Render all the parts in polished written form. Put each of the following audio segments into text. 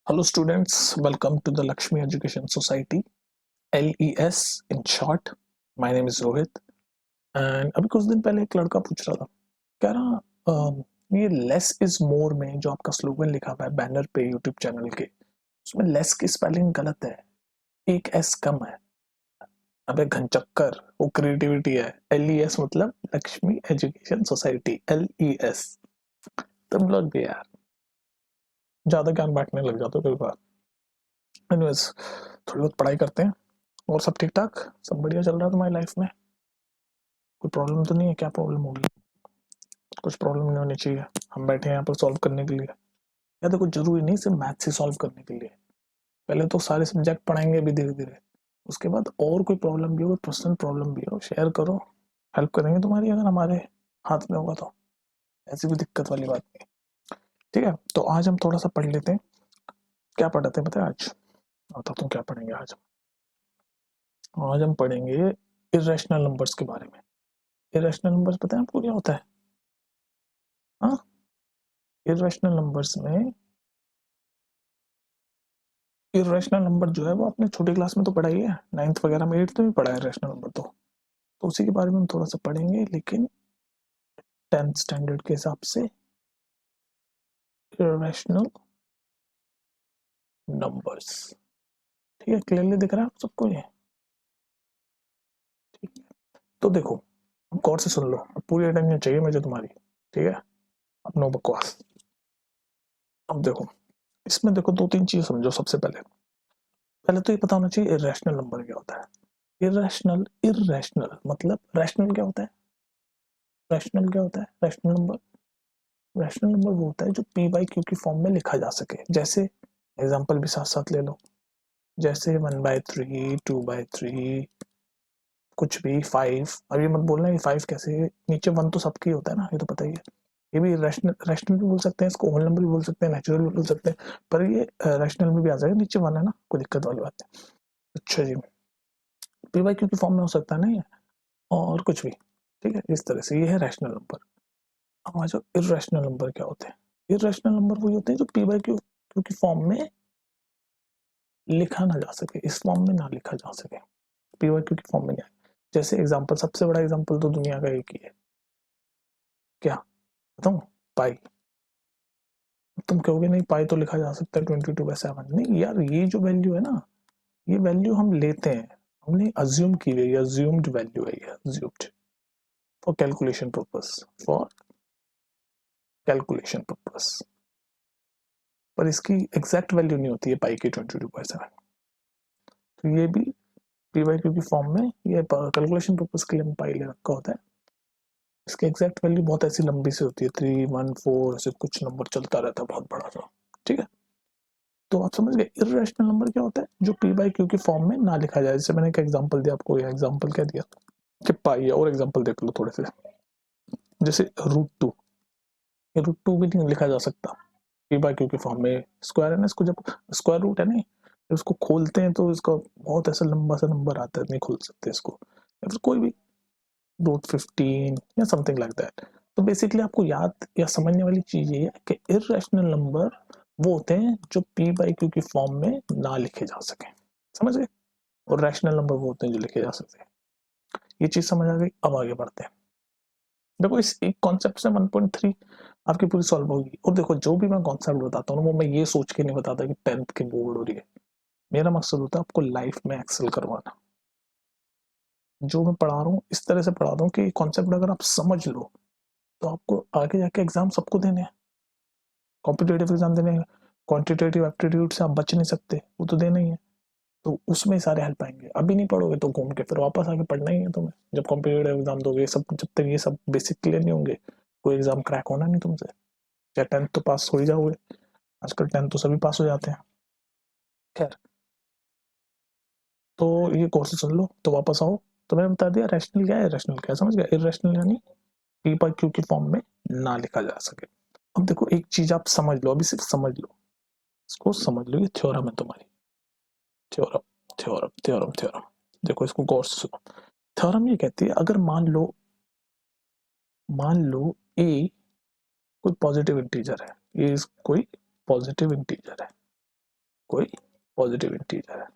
Hello students, welcome to the Lakshmi Education Society, LES in short. My name is Rohit and अभी कुछ दिन पहले एक लड़का पूछ रहा था, कह रहा ये लेस इज मोर में जो आपका स्लोगन लिखा हुआ है बैनर पे यूट्यूब चैनल के, उसमें लेस की स्पेलिंग गलत है, एक एस कम है। अबे घनचक्कर, वो क्रिएटिविटी है। LES मतलब लक्ष्मी एजुकेशन सोसाइटी, LES। तुम लोग भी यार ज्यादा ज्ञान बांटने लग जाते हो कई बार। एनीवेज, थोड़ी बहुत पढ़ाई करते हैं। और सब ठीक ठाक, सब बढ़िया चल रहा है तुम्हारी लाइफ में? कोई प्रॉब्लम तो नहीं है? क्या प्रॉब्लम होगी? कुछ प्रॉब्लम नहीं होनी चाहिए। हम बैठे हैं यहाँ पर सॉल्व करने के लिए। या तो कुछ जरूरी नहीं सिर्फ मैथ से सॉल्व करने के लिए। पहले तो सारे सब्जेक्ट पढ़ाएंगे अभी धीरे धीरे, उसके बाद और कोई प्रॉब्लम भी हो, पर्सनल प्रॉब्लम भी हो, शेयर करो, हेल्प करेंगे तुम्हारी अगर हमारे हाथ में होगा तो। ऐसी कोई दिक्कत वाली बात नहीं। ठीक है, तो आज हम थोड़ा सा पढ़ लेते हैं। क्या पढ़ते हैं पता है आज? बताता हूँ क्या पढ़ेंगे आज। आज हम पढ़ेंगे इरेशनल नंबर्स के बारे में। इरेशनल नंबर्स पता है आपको क्या होता है? हाँ, इरेशनल नंबर्स में इरेशनल नंबर जो है वो आपने छोटी क्लास में तो पढ़ा ही है, 9th वगैरह में, 8th में भी पढ़ा है इरेशनल नंबर तो उसी के बारे में हम थोड़ा सा पढ़ेंगे, लेकिन 10th स्टैंडर्ड के हिसाब से। इरेशनल नंबर्स, ठीक है, क्लियरली दिख रहा है आप सबको ये? ठीक है, तो देखो, अब गौर से सुन लो, अब पूरी अटेंशन चाहिए मुझे तुम्हारी। ठीक है, अब नो बकवास। अब देखो, इसमें देखो दो तीन चीज समझो। सबसे पहले पहले तो ये पता होना चाहिए इरेशनल नंबर क्या होता है। इरेशनल, इरेशनल मतलब रैशनल क्या होता है? रैशनल क्या होता है? रैशनल नंबर, रैशनल नंबर वो होता है जो पी बाई क्यू की फॉर्म में लिखा जा सके। जैसे एग्जांपल भी साथ साथ ले लो, जैसे 1/3, 2/3, कुछ भी 5। अब ये मत बोलना ये 5 कैसे, नीचे 1 तो सबकी होता है ना, ये तो पता ही है। ये भी रैशनल, रैशनल भी बोल सकते हैं इसको, होल नंबर भी बोल सकते हैं, नेचुरल भी बोल सकते हैं, पर ये रैशनल में भी आ जाएगा, नीचे 1 है ना, कोई दिक्कत वाली बात नहीं। अच्छा जी, पी बाई क्यू की फॉर्म में हो सकता है ना ये, और कुछ भी। ठीक है, इस तरह से ये है रैशनल नंबर। अब आ जाओ इरेशनल नंबर क्या होते हैं। इरेशनल नंबर वही होते हैं जो पी बाई क्यू की फॉर्म में लिखा ना जा सके, इस फॉर्म में ना लिखा जा सके, पी बाई क्यू की फॉर्म में नहीं। जैसे एग्जांपल, सबसे बड़ा एग्जांपल तो दुनिया का एक ही है, क्या बताऊं? पाई। तुम कहोगे नहीं पाई तो लिखा जा सकता है 22/7। नहीं यार, ये जो वैल्यू है ना, ये वैल्यू हम लेते हैं, हमने अज्यूम की हुई है, अज्यूम्ड वैल्यू है ये, assumed for calculation purpose, for calculation purpose. पर इसकी एग्जैक्ट वैल्यू नहीं होती है पाई की 22/7। तो ये भी पी बाई क्यू की फॉर्म में, ये कैलकुलेशन पर्पस के लिए पाई ले रखा होता है। इसकी एग्जैक्ट वैल्यू बहुत ऐसी लंबी सी होती है, 314 ऐसे कुछ नंबर चलता रहता है बहुत बड़ा सा। ठीक है, तो आप समझ गए इरेशनल नंबर क्या होता है जो पी बाई क्यू की फॉर्म में ना लिखा जाए। जैसे मैंने एक एग्जांपल दिया आपको, ये एग्जांपल क्या दिया कि पाई है, और एग्जांपल देख लो थोड़े से। जैसे √2, ये √2 भी नहीं लिखा जा सकता पी बाई क्यू की फॉर्म में। स्क्वायर है ना, इसको जब स्क्वायर रूट है ना, उसको खोलते हैं तो इसका बहुत ऐसा लंबा सा नंबर आता है, नहीं खोल सकते इसको। या फिर कोई भी √15 या समथिंग लाइक दैट। तो बेसिकली आपको याद या समझने वाली चीज ये है कि इरेशनल नंबर वो होते हैं जो पी बाई क्यू की फॉर्म में ना लिखे जा सके, समझ गए? और रैशनल नंबर वो होते हैं जो लिखे जा सकते हैं। ये चीज समझ आ गई? अब आगे बढ़ते हैं। देखो, इस एक कॉन्सेप्ट से 1.3 आपकी पूरी सॉल्व होगी। और देखो, जो भी मैं कॉन्सेप्ट बताता हूँ वो मैं ये सोच के नहीं बताता कि 10th के बोर्ड हो रही है। मेरा मकसद होता है आपको लाइफ में एक्सेल करवाना। जो मैं पढ़ा रहा हूँ इस तरह से पढ़ा रहा हूँ कि कॉन्सेप्ट अगर आप समझ लो तो आपको आगे जाके एग्जाम सबको देने हैं, कॉम्पिटेटिव एग्जाम देने हैं। क्वांटिटेटिव एप्टीट्यूड से आप बच नहीं सकते, वो तो देना ही है। तो उसमें सारे हेल्प आएंगे। अभी नहीं पढ़ोगे तो घूम के फिर वापस आके पढ़ना ही है तुम्हें, जब कॉम्पिटेटिव एग्जाम दोगे। सब जब तक ये सब बेसिक क्लियर नहीं होंगे, कोई एग्जाम क्रैक होना नहीं तुमसे। चाहे 10th तो पास हो ही जाओगे, आजकल 10th तो सभी पास हो जाते हैं। खैर, तो ये कोर्स सुन लो तो वापस आओ। तो मैंने बता दिया रैशनल क्या है, रैशनल क्या है, समझ गया? इरेशनल यानी पी पर क्यू की फॉर्म में ना लिखा जा सके। अब देखो, एक चीज आप समझ लो, अभी सिर्फ समझ लो, इसको समझ लो, ये थ्योरम है तुम्हारी। Theorem, theorem, theorem, theorem. देखो, इसको गौर से सुनो। थ्योरम ये कहती है, अगर मान लो ए कोई पॉजिटिव इंटीजर है, ये कोई पॉजिटिव इंटीजर है, कोई पॉजिटिव इंटीजर है।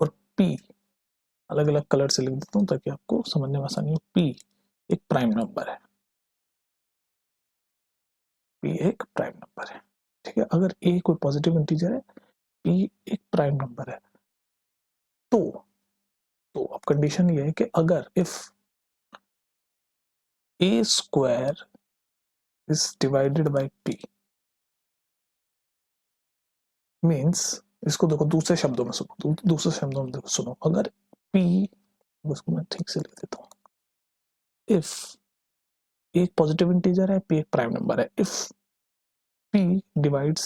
और p अलग अलग कलर से लिख देता हूँ ताकि आपको समझने में आसानी हो। p एक प्राइम नंबर है, p एक प्राइम नंबर है, ठीक है। अगर a कोई पॉजिटिव इंटीजर है, p एक प्राइम नंबर है, तो अब कंडीशन ये है कि अगर if a square is divided by p means, इसको देखो दूसरे शब्दों में सुनो, दूसरे शब्दों में देखो सुनो, अगर p, उसको मैं ठीक से लिख देता हूँ, इफ एक पॉजिटिव इंटीजर है, p एक प्राइम नंबर है, if p divides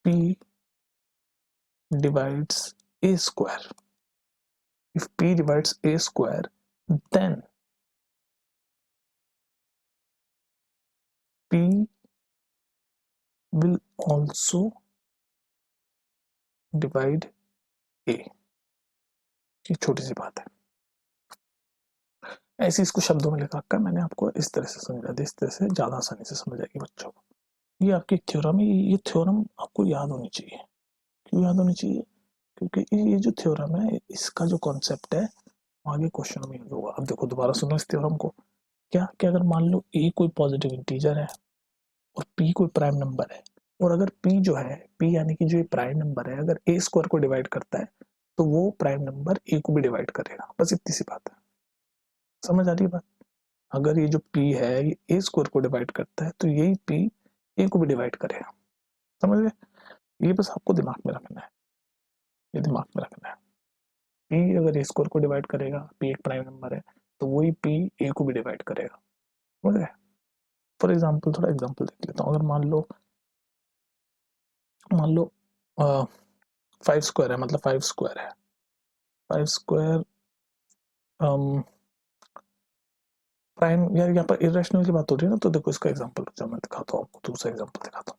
p divides a square, if p divides a square, then p will also divide a। ये छोटी सी बात है, ऐसे इसको शब्दों में लिखा कर मैंने आपको इस तरह से समझा दिया, इस तरह से ज्यादा आसानी से समझ आएगी बच्चों को। ये आपकी थ्योरम है, ये थ्योरम आपको याद होनी चाहिए। क्यों याद होनी चाहिए? क्योंकि ये जो थ्योरम है, इसका जो कॉन्सेप्ट है आगे क्वेश्चन में यूज होगा। अब देखो दोबारा सुनो इस थ्योरम को। क्या क्या अगर मान लो a कोई पॉजिटिव इंटीजर है और p कोई प्राइम नंबर है, और अगर p जो है, p यानी कि जो ये प्राइम नंबर है, अगर a स्क्वायर को डिवाइड करता है तो वो प्राइम नंबर a को भी डिवाइड करेगा। बस इतनी सी बात है, समझ आ रही है बात? अगर ये जो p है ये a स्क्वायर को डिवाइड करता है तो यही p a को भी डिवाइड करेगा। समझ गए? ये बस आपको दिमाग में रखना है, ये दिमाग में रखना है। p अगर a स्क्वायर को डिवाइड करेगा, p एक प्राइम नंबर है, तो वही p a को भी डिवाइड करेगा। समझ गए? फॉर एग्जाम्पल, थोड़ा एग्जाम्पल देख लेता हूँ। अगर मान लो 5 स्क्वायर है, मतलब 5 स्क्वायर है, 5 स्क्वायर प्राइम, यार यहाँ पर इरेशनल की बात हो रही है ना, तो देखो इसका एग्जांपल जब मैं दिखाता हूँ आपको, दूसरा एग्जांपल दिखाता हूँ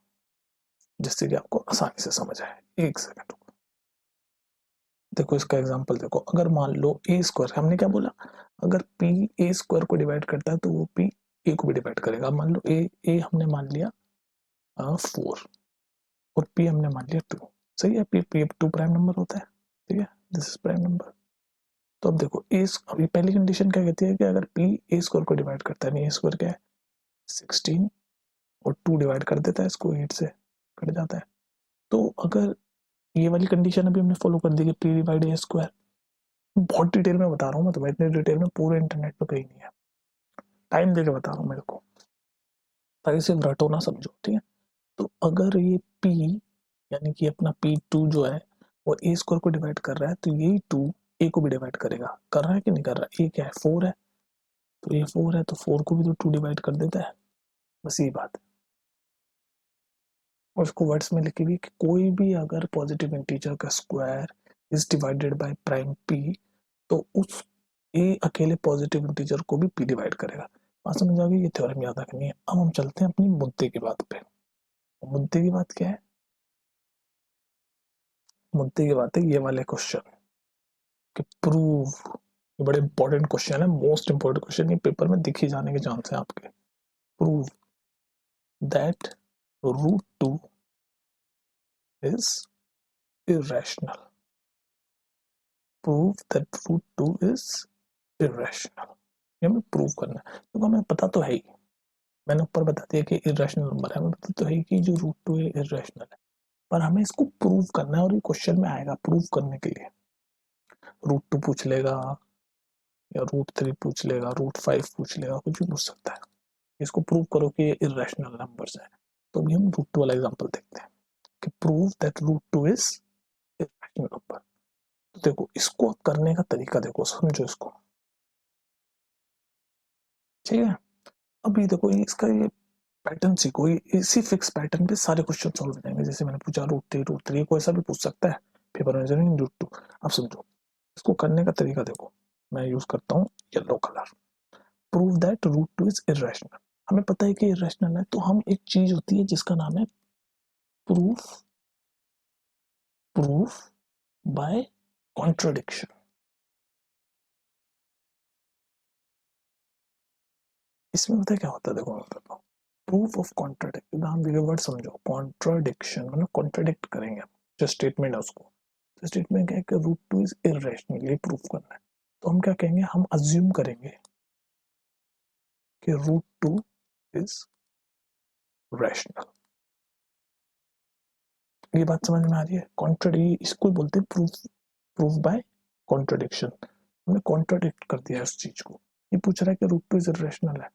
जिससे कि आपको आसानी से समझ आए। एक सेकंड देखो इसका एग्जांपल देखो। अगर मान लो ए स्क्वायर, हमने क्या बोला, अगर p ए स्क्वायर को डिवाइड करता है तो वो p a को भी डिवाइड करेगा। मान लो ए हमने मान लिया 4 और p हमने मान लिया 2। सही है, p 2 प्राइम नंबर होता है, ठीक है, दिस इज प्राइम नंबर। तो अब देखो अभी पहली कंडीशन क्या कहती है कि अगर p ए स्क्वायर को डिवाइड करता है, नहीं, ए स्क्वायर क्या है 16, और 2 डिवाइड कर देता है इसको, 8 से कट जाता है। तो अगर ये वाली कंडीशन अभी हमने फॉलो कर दी कि p डिवाइड ए स्क्वायर, बहुत डिटेल में बता रहा हूँ मैं तुम्हें, इतने डिटेल में पूरे इंटरनेट पे कहीं नहीं है, टाइम देके बता रहा हूँ मेरे को, ताकि सिर्फ रटो ना समझो, ठीक है। तो अगर ये p यानी कि अपना p2 जो है वो ए स्क्वायर को डिवाइड कर रहा है, तो यही 2 a को भी डिवाइड करेगा। कर रहा है कि नहीं कर रहा है? ये क्या है 4 है, तो ये 4 है तो 4 को भी तो 2 डिवाइड कर देता है। बस यही बात है। और उसको वर्ड्स में लिखी हुई कि कोई भी अगर पॉजिटिव इंटीजर का square is divided by prime p, तो उस a अकेले पॉजिटिव इंटीजर को भी p डिवाइड करेगा। बात समझ आ गई? ये थ्योरम याद रखनी है। अब हम चलते हैं अपनी मुद्दे की बात पे। मुद्दे की बात क्या है? मुद्दे की बात है ये वाले क्वेश्चन कि प्रूव, ये बड़े इंपॉर्टेंट क्वेश्चन है, मोस्ट इंपॉर्टेंट क्वेश्चन, ये पेपर में दिख ही जाने के चांस है आपके। Prove that root 2 is irrational। Prove that root 2 is irrational। ये हमें प्रूव करना है, तो हमें पता तो है ही, मैंने ऊपर बता दिया कि इरेशनल नंबर है, हमें पता तो है कि जो रूट 2 है इरेशनल है, पर हमें इसको प्रूव करना है। और ये क्वेश्चन में आएगा प्रूव करने के लिए, रूट 2 पूछ लेगा या रूट 3 पूछ लेगा, रूट 5 पूछ लेगा, कुछ भी पूछ सकता है। इसको प्रूव करो कि ये इरेशनल नंबर्स है। तो अभी हम रूट 2 वाला एग्जांपल देखते हैं कि prove that root 2 is irrational number. तो देखो इसको करने का तरीका देखो, समझो इसको, ठीक है। अभी देखो इसका ये पैटर्न सीखो, इसी फिक्स पैटर्न पे सारे क्वेश्चन सॉल्व हो जाएंगे। जैसे मैंने पूछा रूट थ्री को ऐसा भी पूछ सकता है पेपर में, जरूरी रूट 2। अब समझो इसको करने का तरीका देखो, मैं यूज करता हूँ yellow colour. Prove that root 2 is irrational. हमें पता है कि इरेशनल है, तो हम एक चीज होती है जिसका नाम है प्रूफ, प्रूफ बाय कॉन्ट्रडिक्शन। इसमें पता है क्या होता है? देखो मैं बताता हूँ, प्रूफ ऑफ कॉन्ट्राडिक्शन, नाम दिए वर्ड समझो, कॉन्ट्राडिक्शन मतलब कॉन्ट्राडिक्ट करेंगे जो स्टेटमेंट है उसको। तो स्टेटमेंट क्या है कि रूट टू इज इरेशनल, ये प्रूफ करना है। तो हम क्या कहेंगे, हम अज्यूम करेंगे कि रूट टू इज रैशनल। ये बात समझ में आ रही है? कॉन्ट्राडी इसको बोलते हैं प्रूफ, प्रूफ बाय कॉन्ट्राडिक्शन। हमने कॉन्ट्राडिक्ट कर दिया उस चीज को। ये पूछ रहा है कि रूट टू इज इरेशनल है,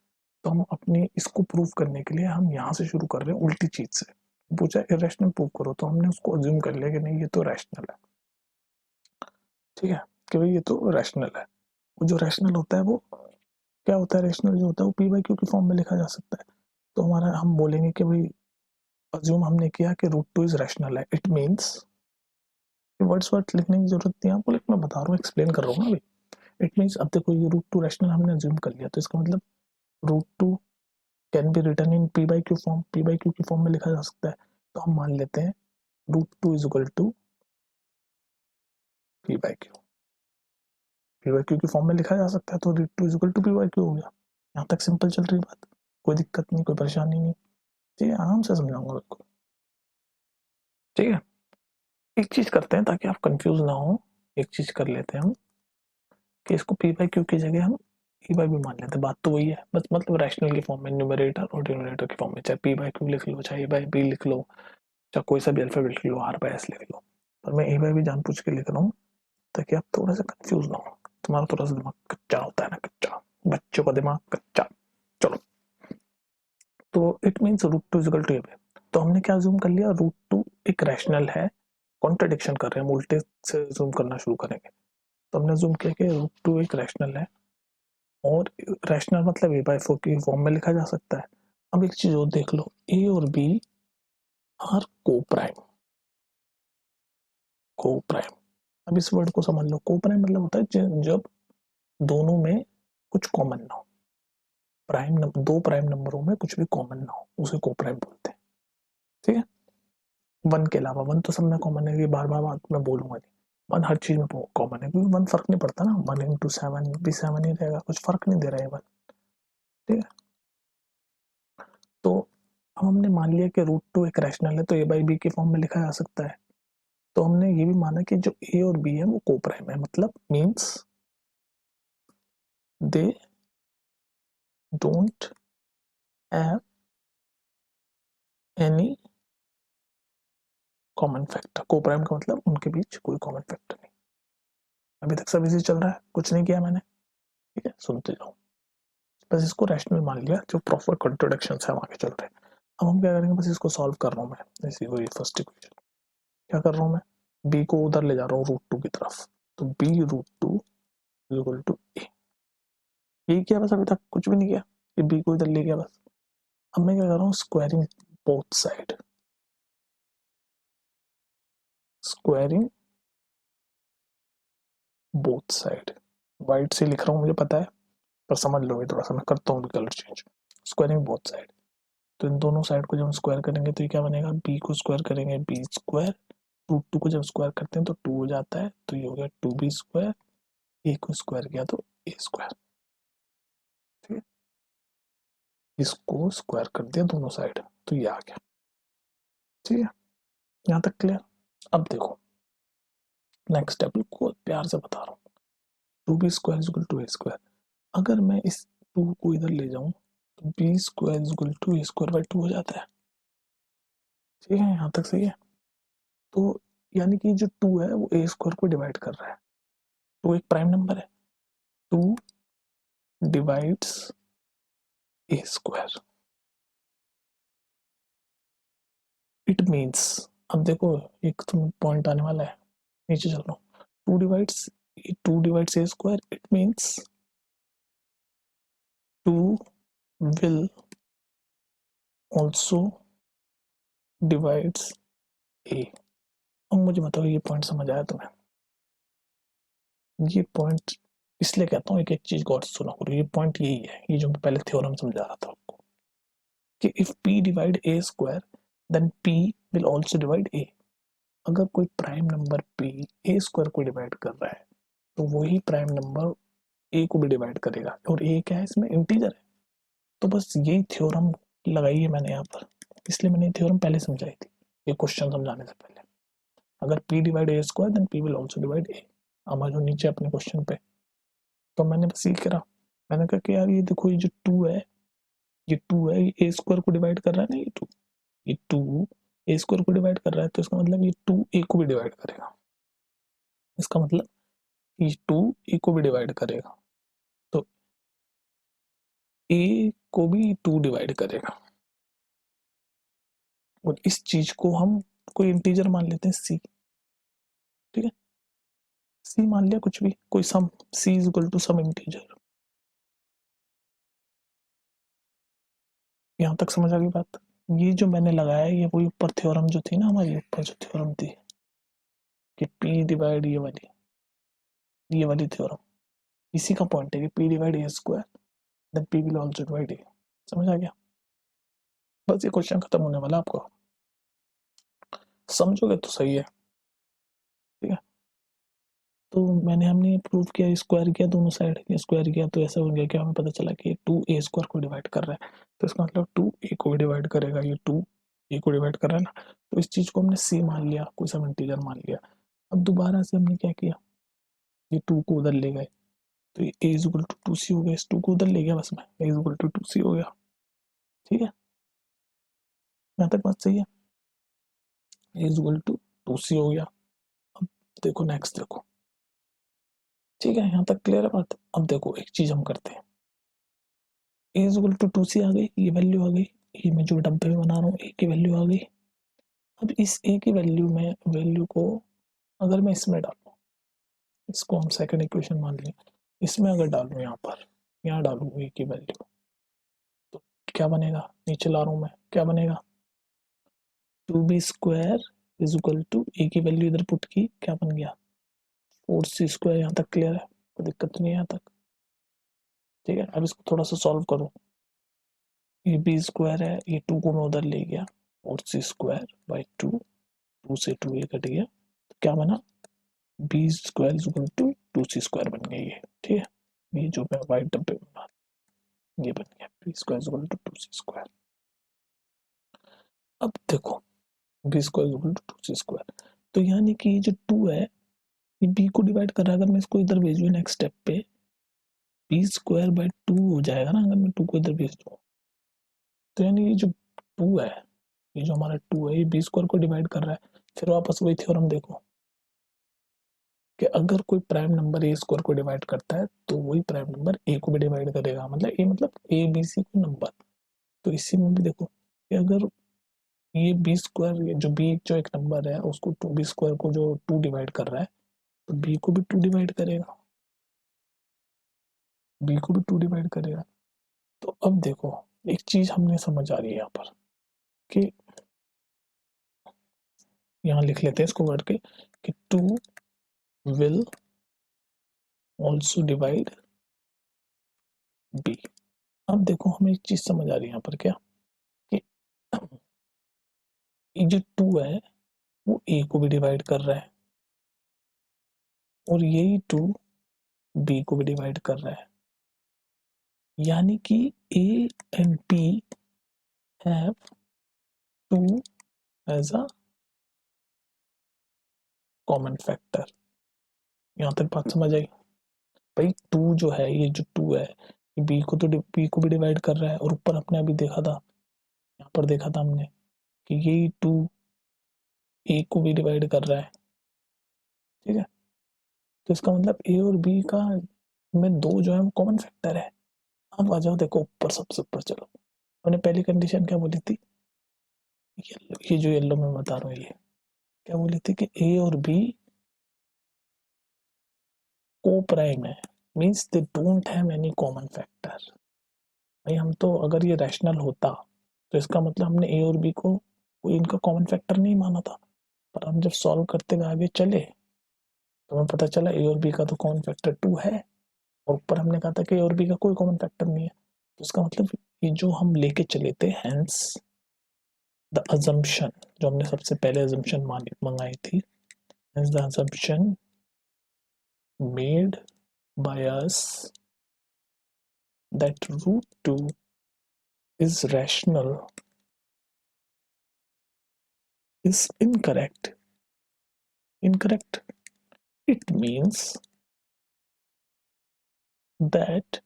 तो हम अपने इसको प्रूव करने के लिए हम यहाँ से शुरू कर रहे हैं उल्टी चीज से। पूछा इरेशनल प्रूव करो, तो हमने उसको अज्यूम कर लिया कि नहीं ये तो रैशनल है। ठीक है, कि भाई ये तो रैशनल है। वो जो रैशनल होता है वो क्या होता है, रैशनल जो होता है वो पी बाई क्यू की फॉर्म में लिखा जा सकता है। तो हमारा हम बोलेंगे कि भाई अज्यूम हमने किया कि रूट टू इज रैशनल है, इट मीन्स वर्ड्स वर्ड लिखने की जरूरत नहीं है आपको, लेकिन मैं बता रहा हूँ, एक्सप्लेन कर रहा हूँ ना भाई। इट मीन्स अब देखो ये रूट टू रैशनल हमने अज्यूम कर लिया, तो इसका मतलब root two can be written in P by Q form, P by Q की फॉर्म में लिखा जा सकता है। तो हम मान लेते हैं root two is equal to P by Q, P by Q की फॉर्म में लिखा जा सकता है, तो root two is equal to P by Q हो गया। यहाँ तक सिंपल चल रही बात, कोई दिक्कत नहीं, कोई परेशानी नहीं। ठीक है, आराम से समझाऊंगा बिल्कुल। ठीक है, एक चीज करते हैं ताकि आप कंफ्यूज ना हो, एक चीज कर लेते हैं हम कि इसको पी बाई क्यू की जगह हम ई बाई भी मान लेते हैं। बात तो वही है, बस मतलब रैशनल की फॉर्म में, न्यूमरेटर और डिनोमिनेटर की फॉर्म में, चाहे पी बाई क्यू लिख लो, चाहे ए बाई बी लिख लो, चाहे कोई सा भी अल्फाबेट लिख लो, आर बाई एस लिख लो। पर मैं ए बाई भी जानबूझ के लिख रहा हूँ ताकि आप थोड़ा सा कंफ्यूज ना हो। तुम्हारा थोड़ा सा दिमाग कच्चा होता है ना, कच्चा, बच्चों का दिमाग कच्चा। चलो, तो it means root two is equal to A by. तो हमने क्या जूम कर लिया, रूट टू एक रैशनल है, कॉन्ट्रडिक्शन कर रहे हैं, हम उल्टे से जूम करना शुरू करेंगे। तो हमने जूम किया कि रूट टू एक रैशनल है, और रैशनल मतलब ए बाई फोर की फॉर्म में लिखा जा सकता है। अब एक चीज और देख लो, ए और बी आर को प्राइम, को प्राइम। अब इस वर्ड को समझ लो, को प्राइम मतलब होता है जब दोनों में कुछ कॉमन ना हो, प्राइम नंबर, दो प्राइम नंबरों में कुछ भी कॉमन ना हो, उसे को प्राइम बोलते हैं। ठीक है, वन के अलावा, वन तो सब में कॉमन है, ये बार बार बात मैं बोलूंगा नहीं, वन हर चीज में कॉमन है, क्योंकि वन फर्क नहीं पड़ता ना, वन इंटू सेवन भी सेवन ही रहेगा, कुछ फर्क नहीं दे रहा है वन। ठीक है, तो अब हमने मान लिया कि रूट टू एक रैशनल है, तो ए बाई बी के फॉर्म में लिखा जा सकता है। तो हमने ये भी माना कि जो ए और बी है वो को प्राइम है, मतलब means they don't have any common factor. को प्राइम का मतलब उनके बीच कोई कॉमन फैक्टर नहीं। अभी तक सब इजी चल रहा है, कुछ नहीं किया मैंने। ठीक है, सुनते जाओ, बस इसको रैशनल मान लिया, जो प्रॉपर कॉन्ट्रोडक्शन है आगे चल रहे हैं। अब हम क्या करेंगे, बस इसको सॉल्व कर रहा हूँ मैं, इसी वही फर्स्ट इक्वेशन। क्या कर रहा हूँ मैं, बी को उधर ले जा रहा हूँ रूट टू की तरफ, तो B root two equal to A. ये किया बस, अभी तक कुछ भी नहीं किया, ये बी को इधर ले गया बस। अब मैं क्या कर रहा हूँ, squaring both side, squaring both side. White से लिख रहा हूँ मुझे पता है, पर समझ लो थोड़ा सा, मैं करता हूँ colour change. Squaring both side, तो इन दोनों साइड को जब हम स्क्वायर करेंगे तो ये क्या बनेगा, बी को स्क्वायर करेंगे बी स्क्वायर, रूट टू को जब स्क्वायर करते हैं तो टू हो जाता है, तो ये हो गया टू बी स्क्वायर, ए को स्क्वायर किया तो ए स्क्वायर। ठीक है, इसको स्क्वायर कर दिया दोनों साइड, तो ये आ गया। ठीक है, यहाँ तक क्लियर। अब देखो नेक्स्ट स्टेप को प्यार से बता रहा हूँ, two B square is equal to A square. अगर मैं इस टू को इधर ले जाऊं तो B square is equal to A square by two हो जाता है। ठीक है, यहाँ तक सही है। तो यानी कि जो टू है वो ए स्क्वायर को डिवाइड कर रहा है, टू एक प्राइम नंबर है, to divides A square. It means, अब देखो एक तो पॉइंट आने वाला है, नीचे चल रहा हूँ, two divides A square, it means two will also divides A. अब मुझे बताओ ये पॉइंट समझ आया तुम्हें? ये पॉइंट इसलिए कहता हूँ एक एक चीज गौर से सुना करो, ये पॉइंट यही है, ये जो मैं पहले थ्योरम समझा रहा था आपको, कि if p divide a square then p will also divide a। अगर कोई prime number p a square को डिवाइड कर रहा है, तो वही प्राइम नंबर a को भी डिवाइड करेगा, और a क्या है इसमें, इंटीजर है। तो बस यही थ्योरम लगाई है मैंने यहाँ पर, इसलिए मैंने थ्योरम पहले समझाई थी ये क्वेश्चन समझाने से पहले। अगर p divide a square then p will also divide a। अब आ जाओ नीचे अपने क्वेश्चन पे। तो मैंने बस ये करा, मैंने कहा कि यार ये देखो ये जो 2 है, ये 2 है, ये a स्क्वायर को डिवाइड कर रहा है ना, ये 2 a स्क्वायर को डिवाइड कर रहा है, तो इसका मतलब ये 2 a को भी डिवाइड करेगा। इसका मतलब ये 2 a को भी डिवाइड करेगा, तो a को भी 2 डिवाइड करेगा। और इस चीज को हम कोई इंटीजर मान लेते हैं c, ठीक है, c मान लिया, कुछ भी कोई some, c is equal to some integer. यहाँ तक समझ आ गई बात। ये जो मैंने लगाया है ये वही ऊपर थ्योरम जो थी ना हमारी, ऊपर जो थ्योरम थी कि p डिवाइड ये वाली थ्योरम, इसी का पॉइंट है कि p divide a square then p will also divide a। समझ आ गया? बस ये क्वेश्चन खत्म होने वाला, आपको समझोगे तो सही है, ठीक है। तो हमने प्रूव किया, स्क्वायर किया दोनों साइड, स्क्वायर किया तो ऐसा हो गया कि हमें पता चला कि 2a स्क्वायर को डिवाइड कर रहा है, तो इसका मतलब 2a को भी डिवाइड करेगा, ये 2a को डिवाइड कर रहा है ना। तो इस चीज को हमने c मान लिया, कोई सम इंटीजर मान लिया। अब दोबारा से हमने क्या किया, ये 2 को उधर ले गए, तो ये a is equal to 2c हो गया, इस 2 को उधर ले गया, बस में a is equal to 2c हो गया, ठीक है। यहाँ तक बात सही है, a is equal to 2c हो गया। अब देखो नेक्स्ट देखो, ठीक है, यहाँ तक क्लियर है बात। अब देखो एक चीज हम करते हैं, a is equal to 2c आ गई, ये वैल्यू आ गई, ये मैं जो डब्बे में बना रहा हूँ a की वैल्यू आ गई। अब इस a की वैल्यू को अगर मैं इसमें डालूं, इसको हम सेकंड इक्वेशन मान लें, इसमें अगर डालूं, यहाँ डालूं a की वैल्यू, तो क्या बनेगा, नीचे ला रहा हूँ मैं, क्या बनेगा, 2b square is equal to a की वैल्यू इधर पुट की, क्या बन गया 4c स्क्वायर। यहाँ तक क्लियर है, कोई दिक्कत नहीं है यहाँ तक, ठीक है। अब इसको थोड़ा सा सॉल्व करो, ये बी स्क्वायर है, ये 2 को मैं उधर ले गया, और सी स्क्वायर बाई 2, 2 से 2 ये कट गया, तो क्या बना, B square is equal to 2c square बन गया ये, ठीक है। ये जो मैं वाइट डब्बे में बना, ये बन गया B square is equal to 2c square. अब देखो B square is equal to 2c square, तो यानी कि ये जो 2 है ये बी को डिवाइड कर रहा है। अगर मैं इसको इधर भेजूँ नेक्स्ट स्टेप पे, बी स्क्वायर बाई 2 हो जाएगा ना, अगर मैं 2 को इधर भेज दूँ, तो यानी ये जो 2 है, ये जो हमारा 2 है, ये बी स्क्वायर को डिवाइड कर रहा है। फिर वापस वही थ्योरम देखो कि अगर कोई प्राइम नंबर ए स्क्वायर को डिवाइड करता है तो वही प्राइम नंबर ए को भी डिवाइड करेगा, मतलब ए बी सी को नंबर। तो इसी में भी देखो कि अगर ये बी स्क्वायर, जो बी जो एक नंबर है उसको टू, बी स्क्वायर को जो 2 डिवाइड कर रहा है, तो बी को भी 2 डिवाइड करेगा, बी को भी 2 डिवाइड करेगा। तो अब देखो एक चीज हमने समझ आ रही है यहाँ पर कि यहाँ लिख लेते हैं इसको करके कि 2 विल ऑल्सो डिवाइड बी। अब देखो हमें एक चीज समझ आ रही है यहाँ पर, क्या कि ये जो 2 है वो ए को भी डिवाइड कर रहा है, और यही 2 बी को भी डिवाइड कर रहा है, यानी कि A and B have 2 as a common factor. यहाँ तक बात समझ आई भाई? 2 जो है, ये जो 2 है ये बी को भी डिवाइड कर रहा है, और ऊपर अपने अभी देखा था, यहाँ पर देखा था हमने कि यही 2 ए को भी डिवाइड कर रहा है, ठीक है। तो इसका मतलब ए और बी का में 2 जो है कॉमन फैक्टर है। अब आ जाओ देखो ऊपर, सबसे ऊपर चलो, हमने पहली कंडीशन क्या बोली थी, ये जो येलो में बता रहा हूँ, ये क्या बोली थी कि ए और बी को प्राइम है, means they don't have any common factor. भाई हम तो, अगर ये रैशनल होता तो इसका मतलब हमने ए और बी को कोई इनका कॉमन फैक्टर नहीं माना था, पर हम जब सॉल्व करते हुए आगे चले तो हमें पता चला ए और बी का तो कॉमन फैक्टर 2 है, और ऊपर हमने कहा था कि ए और बी का कोई कॉमन फैक्टर नहीं है। तो इसका मतलब ये जो हम लेके चले थे, हेंस द अजम्पशन, जो हमने सबसे पहले अजम्पशन मंगाई थी, hence the assumption made by us that root 2 is rational is incorrect. Incorrect. It means that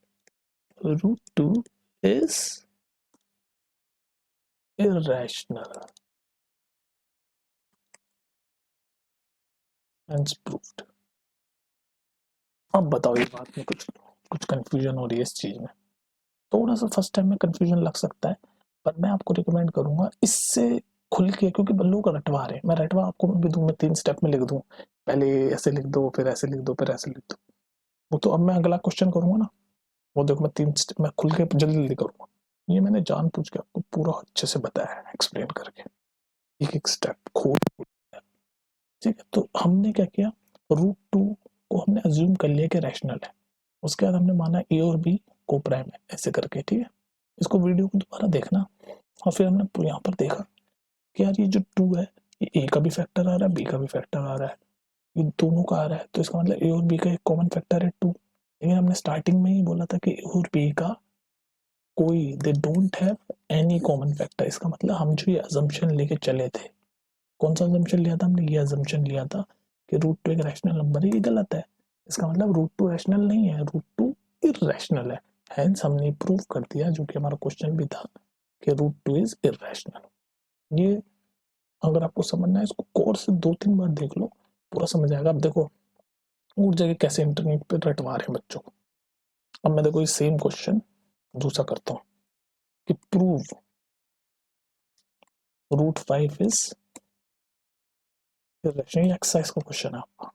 root 2 is irrational. Hence proved. अब बताओ ये बात में कुछ कुछ कंफ्यूजन हो रही है इस चीज में? थोड़ा सा फर्स्ट टाइम में कंफ्यूजन लग सकता है, पर मैं आपको रिकमेंड करूंगा इससे खुल के, क्योंकि लोग रटवा रहे हैं। मैं रटवा आपको भी दूं, मैं 3 स्टेप में लिख दूं, पहले ऐसे लिख दो, फिर ऐसे लिख दो, फिर ऐसे लिख दो। वो तो अब मैं अगला क्वेश्चन करूंगा ना, वो देखो मैं 3 स्टेप में खुल के जल्दी जल्दी करूंगा। ये मैंने जानबूझ के आपको पूरा अच्छे से बताया है, एक्सप्लेन करके, एक एक स्टेप खोल। ठीक है, तो हमने क्या किया, रूट 2 को हमने अज्यूम कर लिया कि रैशनल है। उसके बाद हमने माना ए और बी को प्राइम है, ऐसे करके। ठीक है, इसको वीडियो को दोबारा देखना, और फिर हमने यहाँ पर देखा कि यार ये जो 2 है, ये ए का भी फैक्टर आ रहा है, बी का भी फैक्टर आ रहा है, ये दोनों का आ रहा है, तो इसका मतलब ए और बी का एक कॉमन फैक्टर है 2। लेकिन हमने स्टार्टिंग में ही बोला था कि ए और बी का कोई, they don't have any common factor. इसका मतलब हम जो ये अजम्पशन लेके चले थे, कौन सा अजम्पशन लिया था हमने? ये अजम्पशन लिया था कि रूट 2 एक रैशनल नंबर है, ये गलत है। इसका मतलब रूट 2 रैशनल नहीं है, रूट 2 इररेशनल है। हेंस हमने प्रूव कर दिया, जो कि हमारा क्वेश्चन भी था, कि रूट 2 इज इररेशनल। ये अगर आपको समझना है, इसको कोर्स से 2-3 बार देख लो, पूरा समझ आएगा। अब देखो और जगह कैसे इंटरनेट पे रटवा रहे हैं बच्चों को। अब मैं देखो ये सेम क्वेश्चन दूसरा करता हूँ कि प्रूव रूट 5 इज इररेशनल। ये एक्सरसाइज का क्वेश्चन है आपका,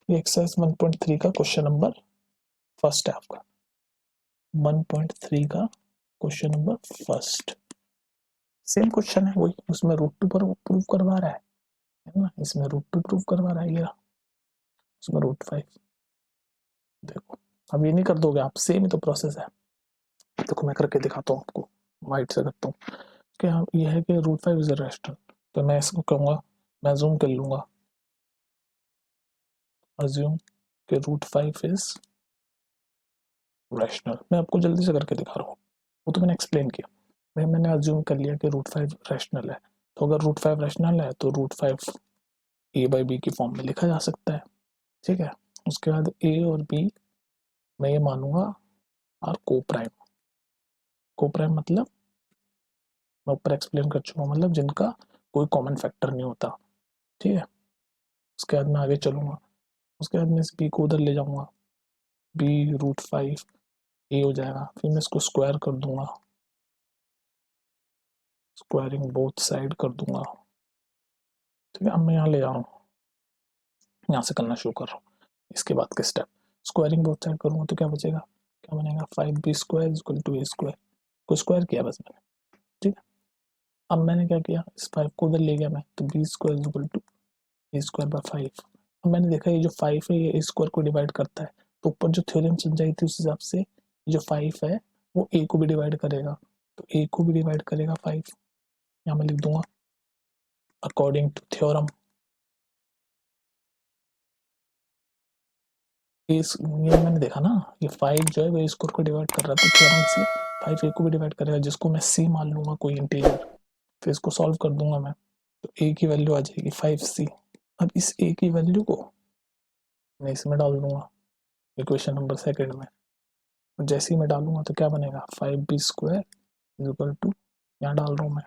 ये एक्सरसाइज 1.3 का क्वेश्चन नंबर फर्स्ट है आपका, 1.3 का question number first. Same question है वही, उसमें रूट 2 पर प्रूव करवा रहा है ना, इसमें रूट 2 प्रूव करवा रहा है, ये उसमें रूट 5। देखो अब ये नहीं कर दोगे आप, सेम ही तो प्रोसेस है। देखो मैं करके दिखाता हूँ आपको, वाइट से करता हूँ कि हाँ ये है कि रूट 5 इज रैशनल। तो मैं इसको कहूँगा, मैं जूम कर लूँगा, अज्यूम कि रूट 5 इज रैशनल। मैं आपको जल्दी से करके दिखा रहा हूँ, वो तो मैंने एक्सप्लेन किया। मैंने अज्यूम कर लिया कि रूट 5 रैशनल है, तो अगर रूट 5 रैशनल है तो रूट 5 ए बाई बी की फॉर्म में लिखा जा सकता है। ठीक है, उसके बाद ए और बी मैं ये मानूंगा और को प्राइम। को प्राइम मतलब मैं ऊपर एक्सप्लेन कर चुका हूँ, मतलब जिनका कोई कॉमन फैक्टर नहीं होता। ठीक है, उसके बाद मैं आगे चलूंगा, उसके बाद मैं इस बी को उधर ले जाऊंगा, बी रूट 5 ए हो जाएगा, फिर मैं इसको स्क्वायर कर दूंगा, स्क्वायरिंग बोथ साइड कर दूंगा। ठीक है, अब मैं यहाँ ले जा रहा हूँ, यहाँ से करना शुरू कर रहा हूँ। इसके बाद के स्टेप, स्क्वायरिंग बोथ साइड करूंगा तो क्या बचेगा, क्या बनेगा, 5b square equal to A square. को स्क्वायर किया बस मैंने। ठीक है, अब मैंने क्या किया, इस 5 को उधर ले गया मैं, तो B square equal to A square by 5। अब मैंने देखा ये जो 5 है ये ए स्क्वायर को डिवाइड करता है, तो ऊपर जो थ्योरम समझाई थी उस हिसाब से जो 5 है वो ए को भी डिवाइड करेगा, तो ए को भी डिवाइड करेगा 5। यहाँ मैं लिख दूंगा अकॉर्डिंग टू थ्योरम। ये मैंने देखा ना, ये 5 जो है वो स्क्वायर को डिवाइड कर रहा है, तो थ्योरम से 5 ए को भी डिवाइड करेगा, जिसको मैं सी मान लूंगा कोई इंटीजर। फिर इसको सॉल्व कर दूंगा मैं, तो ए की वैल्यू आ जाएगी 5c। अब इस ए की वैल्यू को मैं इसमें डाल दूंगा, इक्वेशन नंबर सेकंड में। जैसे ही मैं डालूंगा तो क्या बनेगा, 5b स्क्वायर इक्वल टू, यहाँ डाल रहा हूँ मैं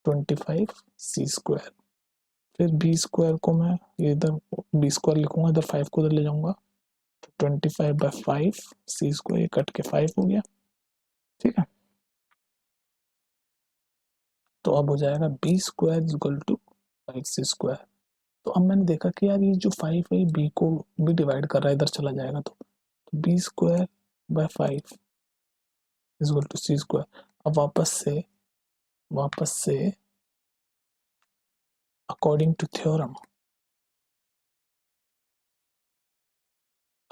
25c स्क्वायर। फिर बी स्क्वायर को मैं इधर बी स्क्वायर लिखूंगा, इधर 5 को इधर ले जाऊंगा, तो 25/5 सी स्क्वायर, ये कट के 5 हो गया। ठीक है, तो अब हो जाएगा B square equal to 5c square. तो अब मैंने देखा कि यार ये जो 5 है बी को भी डिवाइड कर रहा है, इधर चला जाएगा, तो B square by 5 equal to C square. अब वापस से अकॉर्डिंग टू थ्योरम,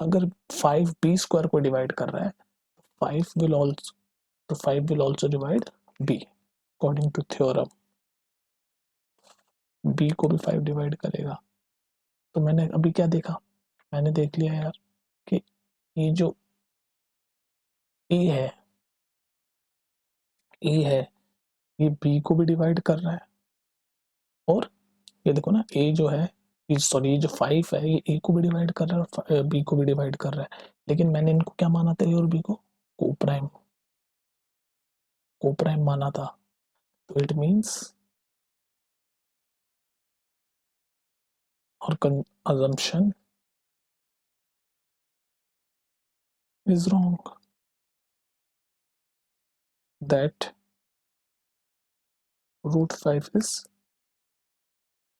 अगर 5 बी स्क्वायर को डिवाइड कर रहा है, 5 विल ऑल्सो, तो 5 will also divide B. According to theorem B को भी 5 डिवाइड करेगा। तो मैंने अभी क्या देखा, मैंने देख लिया यार कि ये जो ए है ए है ये बी को भी डिवाइड कर रहा है, और ये देखो ना ए जो है, सॉरी ये जो 5 है ये ए को भी डिवाइड कर रहा है और बी को भी डिवाइड कर रहा है, लेकिन मैंने इनको क्या माना था, ए और बी को को प्राइम माना था, तो इट मीन्स और assumption is wrong, that √5 is,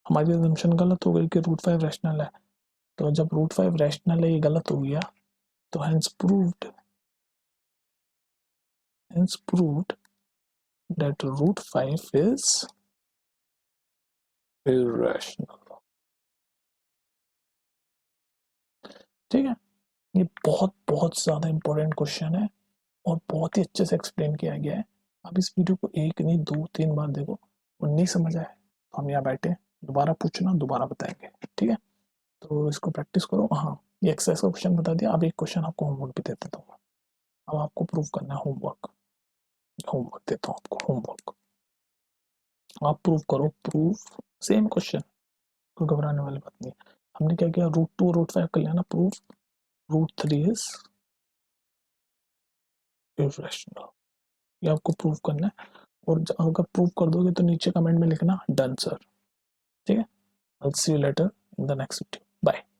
हमारी assumption गलत हो गई कि √5 रैशनल है, तो जब √5 रैशनल है ये गलत हो गया, तो hence proved that √5 is irrational। ठीक है, ये बहुत बहुत ज्यादा इंपॉर्टेंट क्वेश्चन है और बहुत ही अच्छे से एक्सप्लेन किया गया है। अब इस वीडियो को एक नहीं 2-3 बार देखो, और नहीं समझ आए तो हम यहाँ बैठे दोबारा पूछना, दोबारा बताएंगे, ठीक है। तो इसको प्रैक्टिस करो। हाँ, ये एक्सरसाइज का क्वेश्चन बता दिया, अब एक क्वेश्चन आपको होमवर्क भी दे देता हूँ। अब आपको प्रूव करना है होमवर्क, होमवर्क देता हूँ आपको होमवर्क, आप प्रूव करो, प्रूफ सेम क्वेश्चन, कोई घबराने वाली बात नहीं है। हमने क्या किया, √2 √5 कर लिया ना, प्रूफ √3 इज इरेशनल, ये आपको प्रूव करना है। और अगर प्रूव कर दोगे तो नीचे कमेंट में लिखना डन सर, ठीक है। I'll see you later in the next video. Bye.